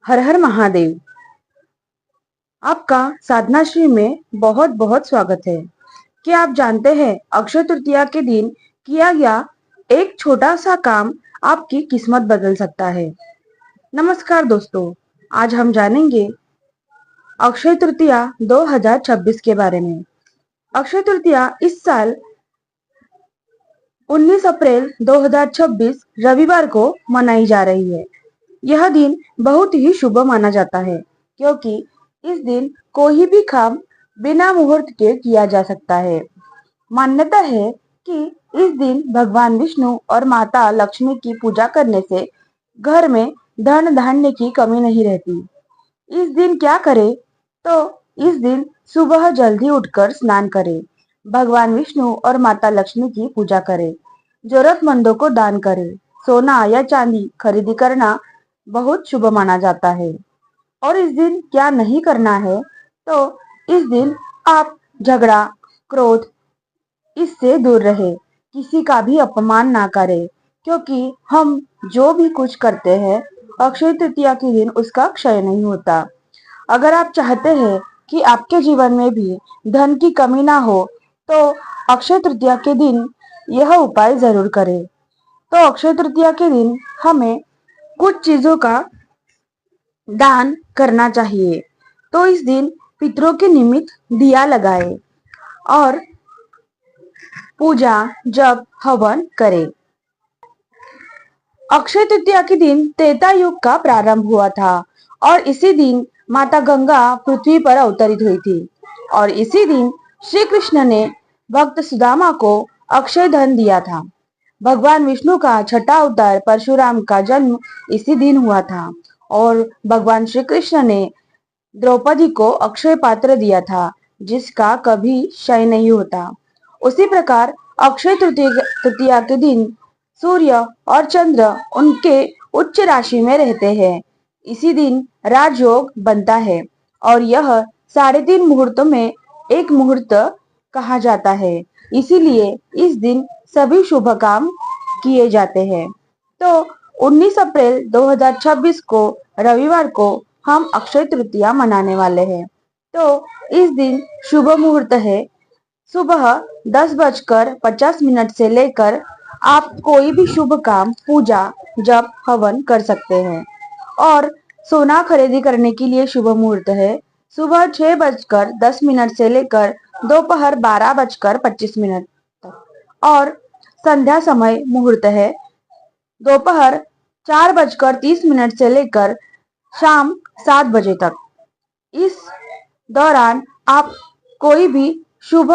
हर हर महादेव। आपका साधनाश्री में बहुत बहुत स्वागत है। क्या आप जानते हैं अक्षय तृतीया के दिन किया गया एक छोटा सा काम आपकी किस्मत बदल सकता है। नमस्कार दोस्तों, आज हम जानेंगे अक्षय तृतीया 2026 के बारे में। अक्षय तृतीया इस साल 19 अप्रैल 2026 रविवार को मनाई जा रही है। यह दिन बहुत ही शुभ माना जाता है क्योंकि इस दिन कोई भी काम बिना मुहूर्त के किया जा सकता है। मान्यता है कि इस दिन भगवान विष्णु और माता लक्ष्मी की पूजा करने से घर में धन धान्य की कमी नहीं रहती। इस दिन क्या करें? तो इस दिन सुबह जल्दी उठकर स्नान करें, भगवान विष्णु और माता लक्ष्मी की पूजा करें, जरूरतमंदों को दान करें। सोना या चांदी खरीदी करना बहुत शुभ माना जाता है। और इस दिन क्या नहीं करना है? तो इस दिन आप झगड़ा, क्रोध इससे दूर रहे, किसी का भी अपमान ना करें, क्योंकि हम जो भी कुछ करते हैं अक्षय तृतीया के दिन उसका क्षय नहीं होता। अगर आप चाहते हैं कि आपके जीवन में भी धन की कमी ना हो, तो अक्षय तृतीया के दिन यह उपाय जरूर करें। तो अक्षय तृतीया के दिन हमें कुछ चीजों का दान करना चाहिए। तो इस दिन पितरों के निमित्त दिया लगाए और पूजा जप हवन करें। अक्षय तृतीया के दिन त्रेता युग का प्रारंभ हुआ था और इसी दिन माता गंगा पृथ्वी पर अवतरित हुई थी। और इसी दिन श्री कृष्ण ने भक्त सुदामा को अक्षय धन दिया था। भगवान विष्णु का छठा अवतार परशुराम का जन्म इसी दिन हुआ था और भगवान श्री कृष्ण ने द्रौपदी को अक्षय पात्र दिया था, जिसका कभी क्षय नहीं होता। उसी प्रकार अक्षय तृतीया के दिन सूर्य और चंद्र उनके उच्च राशि में रहते हैं। इसी दिन राजयोग बनता है और यह 3.5 मुहूर्तों में एक मुहूर्त कहा जाता है। इसीलिए इस दिन सभी शुभ काम किए जाते हैं। तो 19 अप्रैल 2026 को रविवार को हम अक्षय तृतीया मनाने वाले हैं। तो इस दिन शुभ मुहूर्त है सुबह 10:50 से लेकर आप कोई भी शुभ काम, पूजा, जप, हवन कर सकते हैं। और सोना खरीदी करने के लिए शुभ मुहूर्त है सुबह 6:10 से लेकर दोपहर 12:25 तक। और संध्या समय मुहूर्त है दोपहर 4:30 से लेकर शाम 7 बजे तक। इस दौरान आप कोई भी शुभ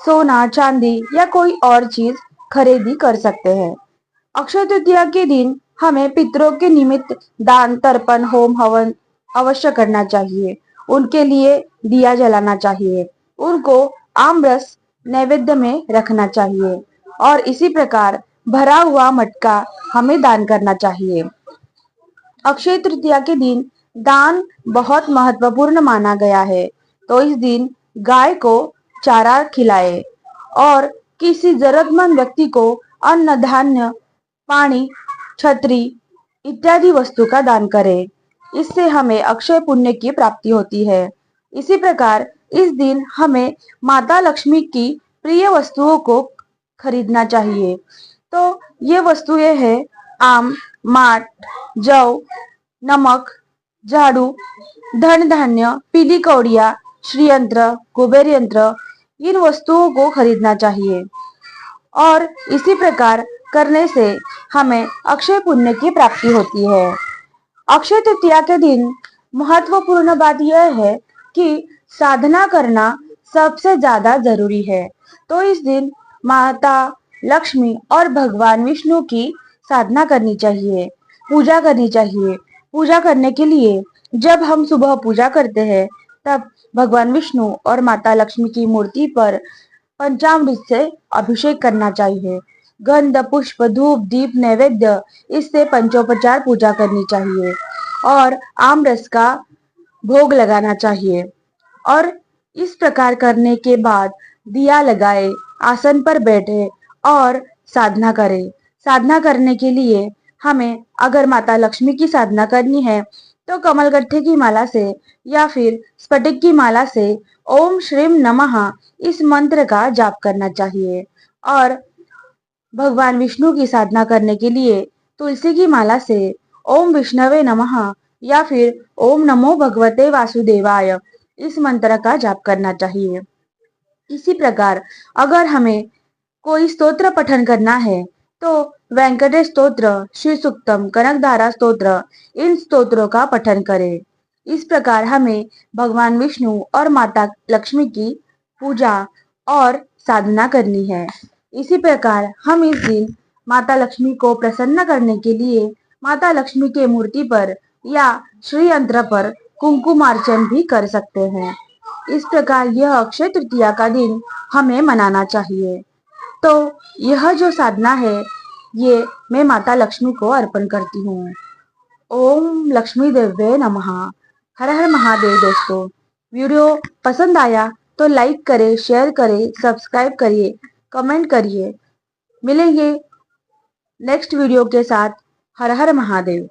सोना, चांदी या कोई और चीज खरीदी कर सकते हैं। अक्षय तृतीया के दिन हमें पितरों के निमित्त दान, तर्पण, होम, हवन अवश्य करना चाहिए। उनके लिए दिया जलाना चाहिए, उनको आमरस नैवेद्य में रखना चाहिए और इसी प्रकार भरा हुआ मटका हमें दान करना चाहिए। अक्षय तृतीया के दिन दान बहुत महत्वपूर्ण माना गया है। तो इस दिन गाय को चारा खिलाए और किसी जरूरतमंद व्यक्ति को अन्न, धान्य, पानी, छतरी इत्यादि वस्तु का दान करें। इससे हमें अक्षय पुण्य की प्राप्ति होती है। इसी प्रकार इस दिन हमें माता लक्ष्मी की प्रिय वस्तुओं को खरीदना चाहिए। तो ये वस्तुएं हैं आम, माट, जौ, नमक, झाड़ू, धन धान्य, पीली कौड़िया, श्री यंत्र, कुबेर यंत्र। इन वस्तुओं को खरीदना चाहिए और इसी प्रकार करने से हमें अक्षय पुण्य की प्राप्ति होती है। अक्षय तृतीया के दिन महत्वपूर्ण बात यह है कि साधना करना सबसे ज्यादा जरूरी है। तो इस दिन माता लक्ष्मी और भगवान विष्णु की साधना करनी चाहिए, पूजा करनी चाहिए। पूजा करने के लिए जब हम सुबह पूजा करते हैं तब भगवान विष्णु और माता लक्ष्मी की मूर्ति पर पंचामृत से अभिषेक करना चाहिए। गंध, पुष्प, धूप, दीप, नैवेद्य इससे पंचोपचार पूजा करनी चाहिए और आम रस का भोग लगाना चाहिए। और इस प्रकार करने के बाद दिया लगाए, आसन पर बैठे और साधना करें। साधना करने के लिए हमें अगर माता लक्ष्मी की साधना करनी है तो कमलगट्टे की माला से या फिर स्फटिक की माला से ओम श्रीम नमः इस मंत्र का जाप करना चाहिए। और भगवान विष्णु की साधना करने के लिए तुलसी की माला से ओम विष्णवे नमः या फिर ओम नमो भगवते वासुदेवाय इस मंत्र का जाप करना चाहिए। इसी प्रकार अगर हमें कोई स्तोत्र पठन करना है तो वेंकटेश स्तोत्र, श्री सुक्तम, कनकधारा स्तोत्र इन स्तोत्रों का पठन करें। इस प्रकार हमें भगवान विष्णु और माता लक्ष्मी की पूजा और साधना करनी है। इसी प्रकार हम इस दिन माता लक्ष्मी को प्रसन्न करने के लिए माता लक्ष्मी के मूर्ति पर या श्री यंत्र पर कुंकुमार्चन भी कर सकते हैं। इस प्रकार यह अक्षय तृतीया का दिन हमें मनाना चाहिए। तो यह जो साधना है ये मैं माता लक्ष्मी को अर्पण करती हूँ। ओम लक्ष्मी देव्ये नमः। हर हर महादेव। दोस्तों वीडियो पसंद आया तो लाइक करें, शेयर करें, सब्सक्राइब करिए, कमेंट करिए। मिलेंगे नेक्स्ट वीडियो के साथ। हर हर महादेव।